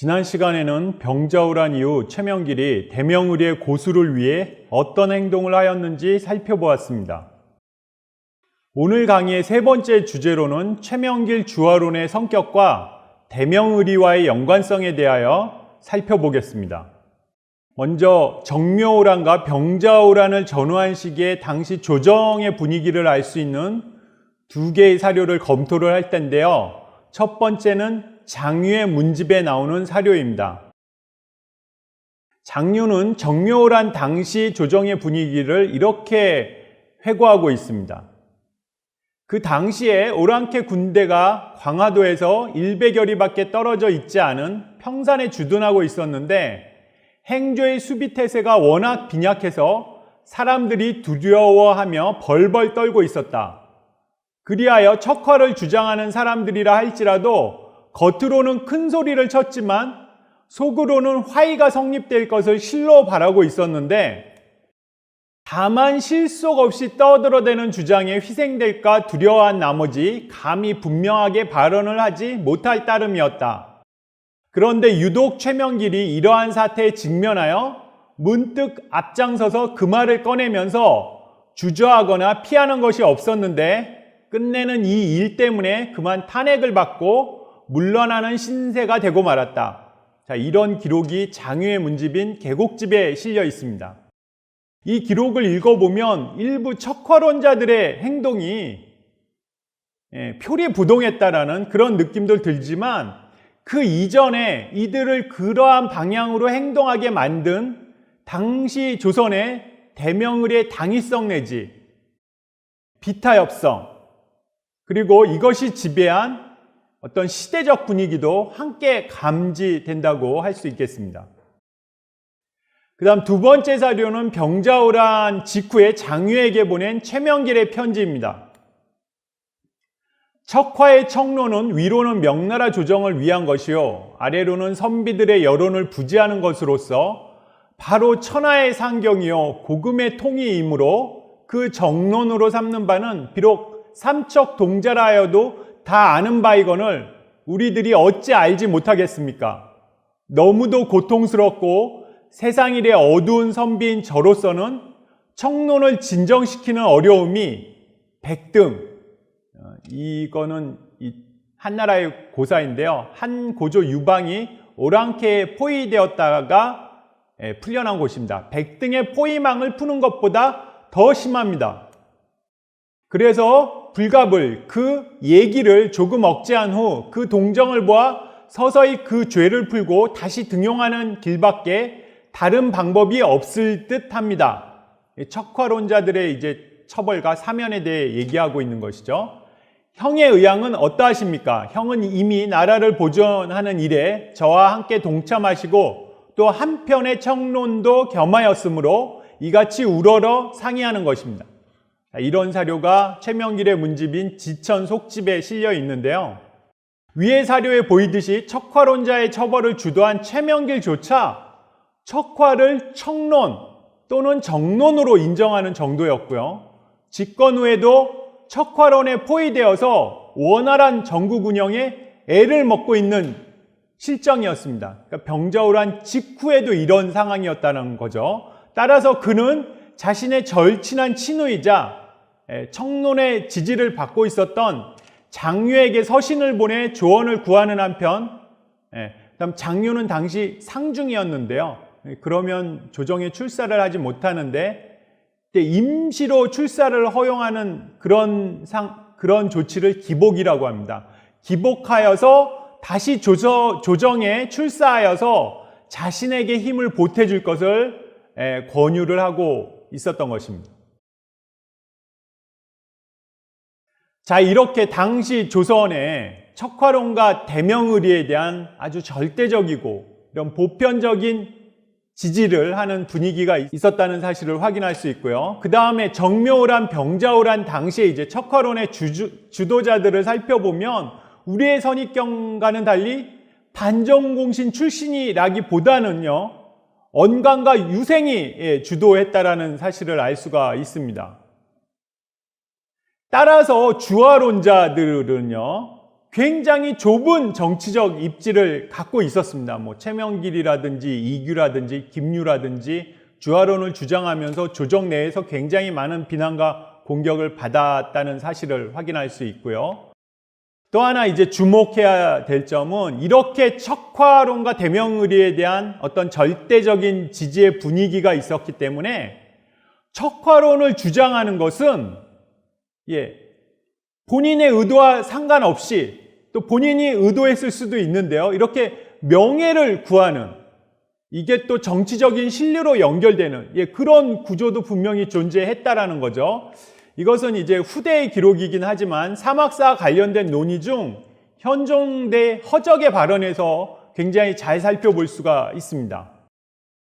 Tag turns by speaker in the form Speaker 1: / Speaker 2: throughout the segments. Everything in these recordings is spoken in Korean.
Speaker 1: 지난 시간에는 병자호란 이후 최명길이 대명의리의 고수를 위해 어떤 행동을 하였는지 살펴보았습니다. 오늘 강의의 세 번째 주제로는 최명길 주화론의 성격과 대명의리와의 연관성에 대하여 살펴보겠습니다. 먼저 정묘호란과 병자호란을 전후한 시기의 당시 조정의 분위기를 알 수 있는 두 개의 사료를 검토를 할 텐데요. 첫 번째는 장유의 문집에 나오는 사료입니다. 장유는 정묘호란 당시 조정의 분위기를 이렇게 회고하고 있습니다. 그 당시에 오랑캐 군대가 광화도에서 100여리밖에 떨어져 있지 않은 평산에 주둔하고 있었는데 행조의 수비태세가 워낙 빈약해서 사람들이 두려워하며 벌벌 떨고 있었다. 그리하여 척화를 주장하는 사람들이라 할지라도 겉으로는 큰 소리를 쳤지만 속으로는 화의가 성립될 것을 실로 바라고 있었는데 다만 실속 없이 떠들어대는 주장에 희생될까 두려워한 나머지 감히 분명하게 발언을 하지 못할 따름이었다. 그런데 유독 최명길이 이러한 사태에 직면하여 문득 앞장서서 그 말을 꺼내면서 주저하거나 피하는 것이 없었는데 끝내는 이 일 때문에 그만 탄핵을 받고 물러나는 신세가 되고 말았다. 자, 이런 기록이 장유의 문집인 계곡집에 실려 있습니다. 이 기록을 읽어보면 일부 척화론자들의 행동이 표리부동했다라는 그런 느낌도 들지만 그 이전에 이들을 그러한 방향으로 행동하게 만든 당시 조선의 대명의리의 당위성 내지 비타협성 그리고 이것이 지배한 어떤 시대적 분위기도 함께 감지된다고 할 수 있겠습니다. 그 다음 두 번째 사료는 병자호란 직후에 장유에게 보낸 최명길의 편지입니다. 척화의 척론은 위로는 명나라 조정을 위한 것이요 아래로는 선비들의 여론을 부지하는 것으로서 바로 천하의 상경이요 고금의 통이이므로 그 정론으로 삼는 바는 비록 삼척 동자라 하여도 다 아는 바이거늘 우리들이 어찌 알지 못하겠습니까? 너무도 고통스럽고 세상일의 어두운 선비인 저로서는 척론을 진정시키는 어려움이 백등, 이거는 한나라의 고사인데요. 한 고조 유방이 오랑캐에 포위되었다가 풀려난 곳입니다. 백등의 포위망을 푸는 것보다 더 심합니다. 그래서 불갑을 그 얘기를 조금 억제한 후 그 동정을 보아 서서히 그 죄를 풀고 다시 등용하는 길밖에 다른 방법이 없을 듯 합니다. 척화론자들의 이제 처벌과 사면에 대해 얘기하고 있는 것이죠. 형의 의향은 어떠하십니까? 형은 이미 나라를 보존하는 일에 저와 함께 동참하시고 또 한편의 척론도 겸하였으므로 이같이 우러러 상의하는 것입니다. 이런 사료가 최명길의 문집인 지천 속집에 실려 있는데요. 위의 사료에 보이듯이 척화론자의 처벌을 주도한 최명길조차 척화를 척론 또는 정론으로 인정하는 정도였고요. 집권 후에도 척화론에 포위되어서 원활한 정국 운영에 애를 먹고 있는 실정이었습니다. 그러니까 병자호란 직후에도 이런 상황이었다는 거죠. 따라서 그는 자신의 절친한 친우이자 척론의 지지를 받고 있었던 장유에게 서신을 보내 조언을 구하는 한편 그다음 장유는 당시 상중이었는데요. 그러면 조정에 출사를 하지 못하는데 임시로 출사를 허용하는 그런 조치를 기복이라고 합니다. 기복하여서 다시 조정에 출사하여서 자신에게 힘을 보태줄 것을 권유를 하고 있었던 것입니다. 자, 이렇게 당시 조선의 척화론과 대명의리에 대한 아주 절대적이고 이런 보편적인 지지를 하는 분위기가 있었다는 사실을 확인할 수 있고요. 그 다음에 정묘호란, 병자호란 당시에 이제 척화론의 주도자들을 살펴보면 우리의 선입견과는 달리 반정공신 출신이라기보다는요, 언강과 유생이 주도했다라는 사실을 알 수가 있습니다. 따라서 주화론자들은요, 굉장히 좁은 정치적 입지를 갖고 있었습니다. 뭐 최명길이라든지 이규라든지 김유라든지 주화론을 주장하면서 조정 내에서 굉장히 많은 비난과 공격을 받았다는 사실을 확인할 수 있고요. 또 하나 이제 주목해야 될 점은 이렇게 척화론과 대명의리에 대한 어떤 절대적인 지지의 분위기가 있었기 때문에 척화론을 주장하는 것은 본인의 의도와 상관없이 또 본인이 의도했을 수도 있는데요. 이렇게 명예를 구하는, 이게 또 정치적인 신뢰로 연결되는 그런 구조도 분명히 존재했다라는 거죠. 이것은 이제 후대의 기록이긴 하지만 사막사와 관련된 논의 중 현종대 허적의 발언에서 굉장히 잘 살펴볼 수가 있습니다.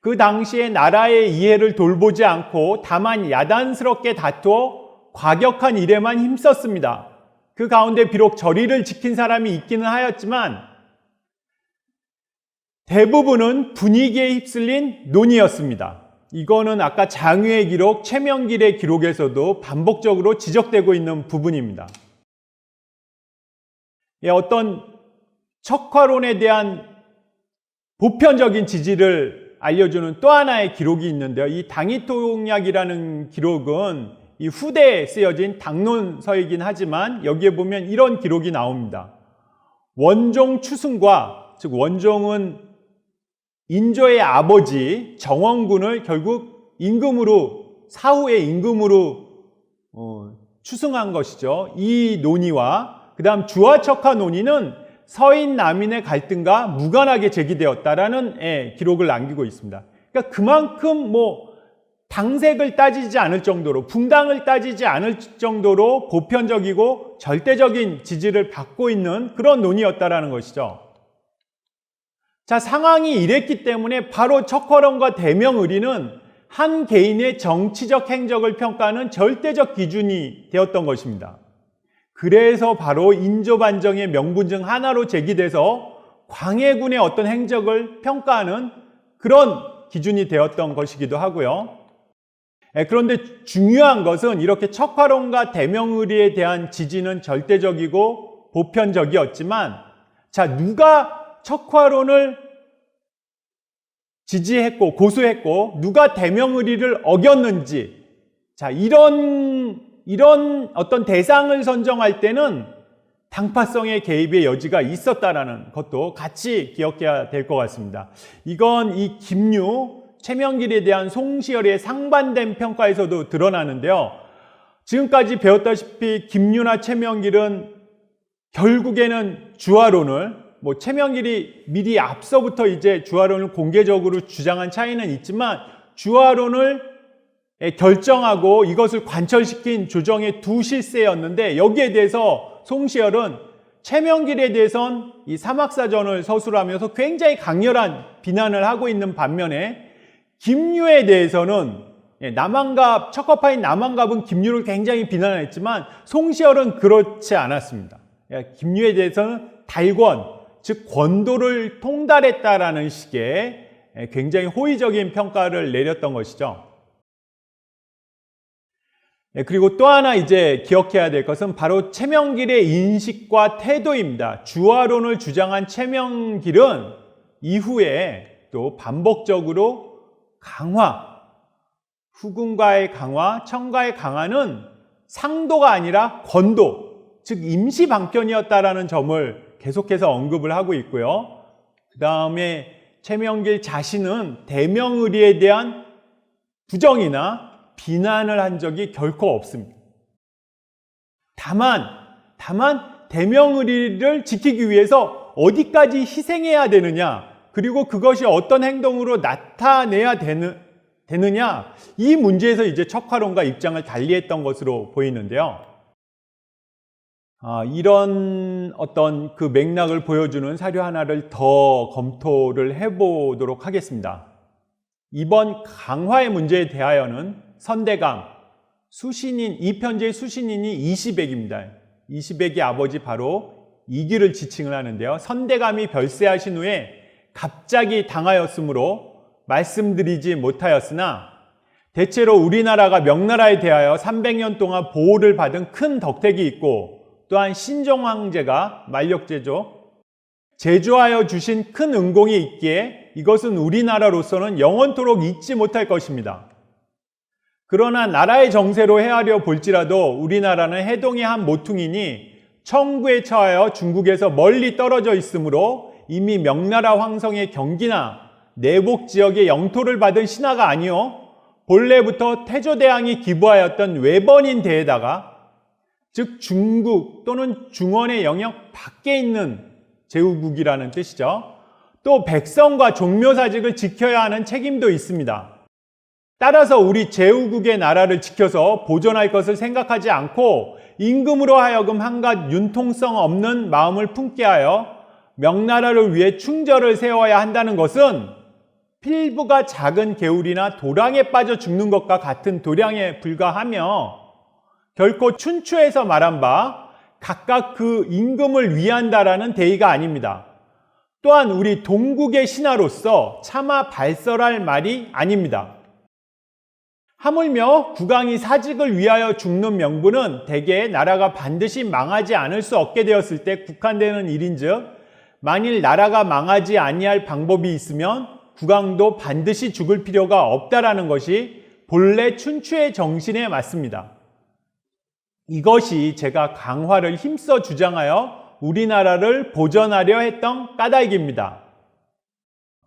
Speaker 1: 그 당시에 나라의 이해를 돌보지 않고 다만 야단스럽게 다투어 과격한 일에만 힘썼습니다. 그 가운데 비록 절의를 지킨 사람이 있기는 하였지만 대부분은 분위기에 휩쓸린 논의였습니다. 이거는 아까 장유의 기록, 최명길의 기록에서도 반복적으로 지적되고 있는 부분입니다. 어떤 척화론에 대한 보편적인 지지를 알려주는 또 하나의 기록이 있는데요. 이 당이통약이라는 기록은 이 후대에 쓰여진 당론서이긴 하지만 여기에 보면 이런 기록이 나옵니다. 원종 추승과, 즉 원종은 인조의 아버지 정원군을 결국 임금으로, 사후의 임금으로 추승한 것이죠. 이 논의와 그 다음 주화척화 논의는 서인 남인의 갈등과 무관하게 제기되었다라는 기록을 남기고 있습니다. 그러니까 그만큼 당색을 따지지 않을 정도로, 붕당을 따지지 않을 정도로 보편적이고 절대적인 지지를 받고 있는 그런 논의였다라는 것이죠. 자, 상황이 이랬기 때문에 바로 척화론과 대명의리는 한 개인의 정치적 행적을 평가하는 절대적 기준이 되었던 것입니다. 그래서 바로 인조반정의 명분 중 하나로 제기돼서 광해군의 어떤 행적을 평가하는 그런 기준이 되었던 것이기도 하고요. 그런데 중요한 것은 이렇게 척화론과 대명의리에 대한 지지는 절대적이고 보편적이었지만, 자, 누가 척화론을 지지했고 고수했고 누가 대명의리를 어겼는지, 자, 이런 어떤 대상을 선정할 때는 당파성의 개입의 여지가 있었다라는 것도 같이 기억해야 될 것 같습니다. 이건 이 김유, 최명길에 대한 송시열의 상반된 평가에서도 드러나는데요. 지금까지 배웠다시피 김유나 최명길은 결국에는 주화론을, 최명길이 미리 앞서부터 이제 주화론을 공개적으로 주장한 차이는 있지만 주화론을 결정하고 이것을 관철시킨 조정의 두 실세였는데, 여기에 대해서 송시열은 최명길에 대해선 이 사막사전을 서술하면서 굉장히 강렬한 비난을 하고 있는 반면에 김유에 대해서는 남한갑, 척화파인 남한갑은 김유를 굉장히 비난했지만 송시열은 그렇지 않았습니다. 김유에 대해서는 달권, 즉 권도를 통달했다라는 식의 굉장히 호의적인 평가를 내렸던 것이죠. 그리고 또 하나 이제 기억해야 될 것은 바로 최명길의 인식과 태도입니다. 주화론을 주장한 최명길은 이후에 또 반복적으로 강화, 후군과의 강화, 청과의 강화는 상도가 아니라 권도, 즉 임시 방편이었다라는 점을 계속해서 언급을 하고 있고요. 그 다음에 최명길 자신은 대명의리에 대한 부정이나 비난을 한 적이 결코 없습니다. 다만 대명의리를 지키기 위해서 어디까지 희생해야 되느냐, 그리고 그것이 어떤 행동으로 나타내야 되느냐, 이 문제에서 이제 척화론과 입장을 달리했던 것으로 보이는데요. 이런 어떤 그 맥락을 보여주는 사료 하나를 더 검토를 해보도록 하겠습니다. 이번 강화의 문제에 대하여는 선대강, 수신인, 이 편지의 수신인이 이시백입니다. 이시백의 아버지 바로 이규를 지칭을 하는데요. 선대감이 별세하신 후에 갑자기 당하였으므로 말씀드리지 못하였으나 대체로 우리나라가 명나라에 대하여 300년 동안 보호를 받은 큰 덕택이 있고 또한 신종 황제가 만력제죠. 제조하여 주신 큰 은공이 있기에 이것은 우리나라로서는 영원토록 잊지 못할 것입니다. 그러나 나라의 정세로 헤아려 볼지라도 우리나라는 해동의 한 모퉁이니 청구에 처하여 중국에서 멀리 떨어져 있으므로 이미 명나라 황성의 경기나 내복 지역의 영토를 받은 신하가 아니요 본래부터 태조대왕이 기부하였던 외번인 대에다가 즉 중국 또는 중원의 영역 밖에 있는 제후국이라는 뜻이죠. 또 백성과 종묘사직을 지켜야 하는 책임도 있습니다. 따라서 우리 제후국의 나라를 지켜서 보존할 것을 생각하지 않고 임금으로 하여금 한갓 융통성 없는 마음을 품게 하여 명나라를 위해 충절을 세워야 한다는 것은 필부가 작은 개울이나 도량에 빠져 죽는 것과 같은 도량에 불과하며 결코 춘추에서 말한 바 각각 그 임금을 위한다라는 대의가 아닙니다. 또한 우리 동국의 신하로서 차마 발설할 말이 아닙니다. 하물며 국왕이 사직을 위하여 죽는 명분은 대개 나라가 반드시 망하지 않을 수 없게 되었을 때 국한되는 일인즉 만일 나라가 망하지 아니할 방법이 있으면 국왕도 반드시 죽을 필요가 없다라는 것이 본래 춘추의 정신에 맞습니다. 이것이 제가 강화를 힘써 주장하여 우리나라를 보전하려 했던 까닭입니다.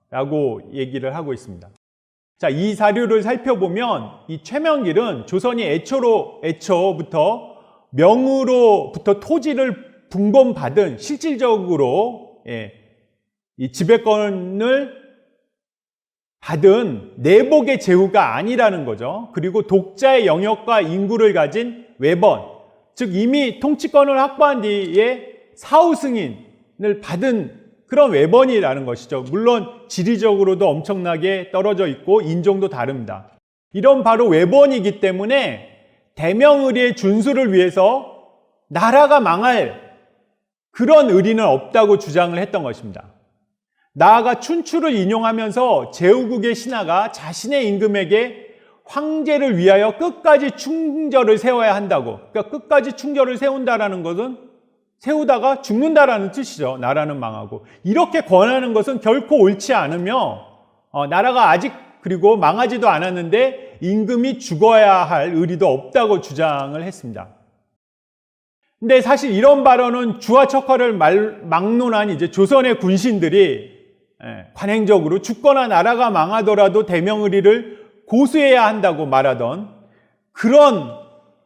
Speaker 1: 라고 얘기를 하고 있습니다. 자, 이 사료를 살펴보면 이 최명길은 조선이 애초부터 명으로부터 토지를 분봉받은 실질적으로 이 지배권을 받은 내복의 제후가 아니라는 거죠. 그리고 독자의 영역과 인구를 가진 외번, 즉 이미 통치권을 확보한 뒤에 사후 승인을 받은 그런 외번이라는 것이죠. 물론 지리적으로도 엄청나게 떨어져 있고 인종도 다릅니다. 이런 바로 외번이기 때문에 대명의리의 준수를 위해서 나라가 망할 그런 의리는 없다고 주장을 했던 것입니다. 나아가 춘추를 인용하면서 제후국의 신하가 자신의 임금에게 황제를 위하여 끝까지 충절을 세워야 한다고, 그러니까 끝까지 충절을 세운다라는 것은 세우다가 죽는다라는 뜻이죠. 나라는 망하고. 이렇게 권하는 것은 결코 옳지 않으며 나라가 아직 그리고 망하지도 않았는데 임금이 죽어야 할 의리도 없다고 주장을 했습니다. 근데 사실 이런 발언은 주와 척화를 막론한 이제 조선의 군신들이 관행적으로 죽거나 나라가 망하더라도 대명의리를 고수해야 한다고 말하던 그런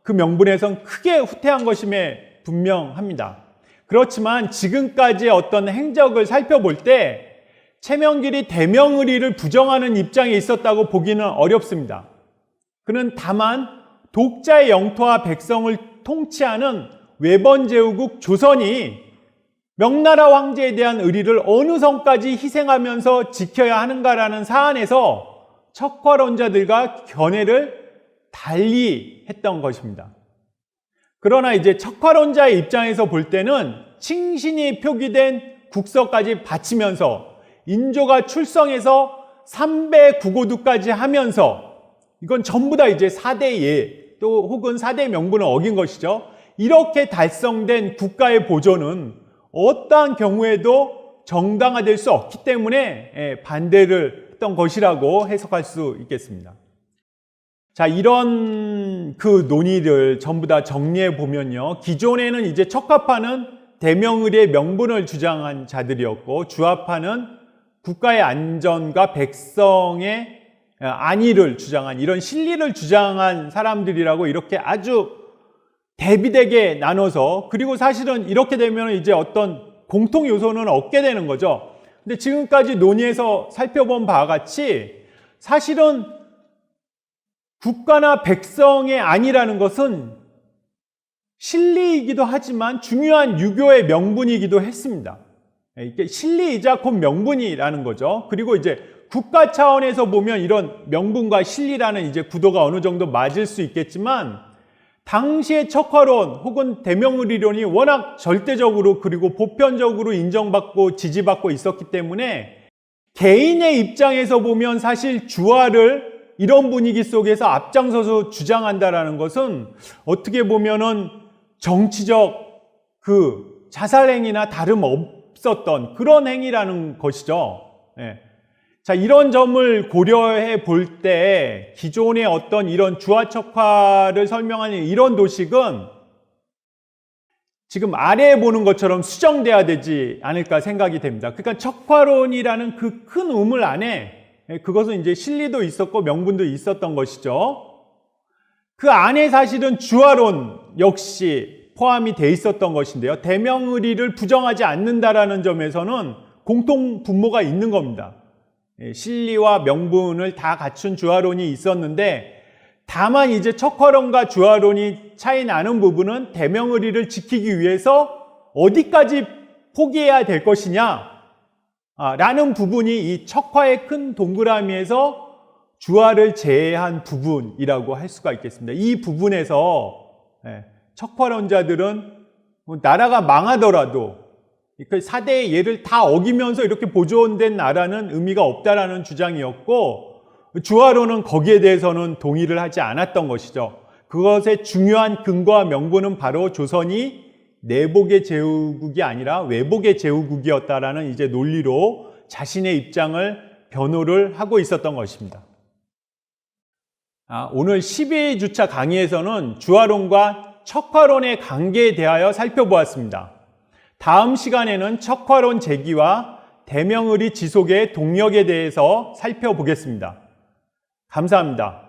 Speaker 1: 그 명분에선 크게 후퇴한 것임에 분명합니다. 그렇지만 지금까지의 어떤 행적을 살펴볼 때 최명길이 대명의리를 부정하는 입장에 있었다고 보기는 어렵습니다. 그는 다만 독자의 영토와 백성을 통치하는 외번제후국 조선이 명나라 황제에 대한 의리를 어느 선까지 희생하면서 지켜야 하는가라는 사안에서 척화론자들과 견해를 달리 했던 것입니다. 그러나 이제 척화론자의 입장에서 볼 때는 칭신이 표기된 국서까지 바치면서 인조가 출성해서 3배 구고두까지 하면서 이건 전부 다 이제 4대 예, 또 혹은 4대 명분을 어긴 것이죠. 이렇게 달성된 국가의 보존은 어떠한 경우에도 정당화될 수 없기 때문에 반대를 했던 것이라고 해석할 수 있겠습니다. 자, 이런 그 논의를 전부 다 정리해 보면요. 기존에는 이제 척화파는 대명의리의 명분을 주장한 자들이었고, 주화파는 국가의 안전과 백성의 안위를 주장한, 이런 실리를 주장한 사람들이라고 이렇게 아주 대비되게 나눠서, 그리고 사실은 이렇게 되면 이제 어떤 공통 요소는 얻게 되는 거죠. 근데 지금까지 논의해서 살펴본 바와 같이 사실은 국가나 백성의 안이라는 것은 실리이기도 하지만 중요한 유교의 명분이기도 했습니다. 이게 실리이자 곧 명분이라는 거죠. 그리고 이제 국가 차원에서 보면 이런 명분과 실리라는 이제 구도가 어느 정도 맞을 수 있겠지만 당시의 척화론 혹은 대명의리론이 워낙 절대적으로 그리고 보편적으로 인정받고 지지받고 있었기 때문에 개인의 입장에서 보면 사실 주화를 이런 분위기 속에서 앞장서서 주장한다라는 것은 어떻게 보면은 정치적 그 자살행위나 다름없었던 그런 행위라는 것이죠. 예. 자, 이런 점을 고려해 볼 때 기존의 어떤 이런 주화척화를 설명하는 이런 도식은 지금 아래에 보는 것처럼 수정돼야 되지 않을까 생각이 됩니다. 그러니까 척화론이라는 그 큰 우물 안에 그것은 이제 실리도 있었고 명분도 있었던 것이죠. 그 안에 사실은 주화론 역시 포함이 돼 있었던 것인데요. 대명의리를 부정하지 않는다라는 점에서는 공통 분모가 있는 겁니다. 실리와 명분을 다 갖춘 주화론이 있었는데, 다만 이제 척화론과 주화론이 차이 나는 부분은 대명의리를 지키기 위해서 어디까지 포기해야 될 것이냐 라는 부분이 이 척화의 큰 동그라미에서 주화를 제외한 부분이라고 할 수가 있겠습니다. 이 부분에서 척화론자들은 나라가 망하더라도 그 4대의 예를 다 어기면서 이렇게 보존된 나라는 의미가 없다라는 주장이었고, 주화론은 거기에 대해서는 동의를 하지 않았던 것이죠. 그것의 중요한 근거와 명분은 바로 조선이 내복의 제후국이 아니라 외복의 제후국이었다라는 이제 논리로 자신의 입장을 변호를 하고 있었던 것입니다. 오늘 12주차 강의에서는 주화론과 척화론의 관계에 대하여 살펴보았습니다. 다음 시간에는 척화론 제기와 대명의리 지속의 동력에 대해서 살펴보겠습니다. 감사합니다.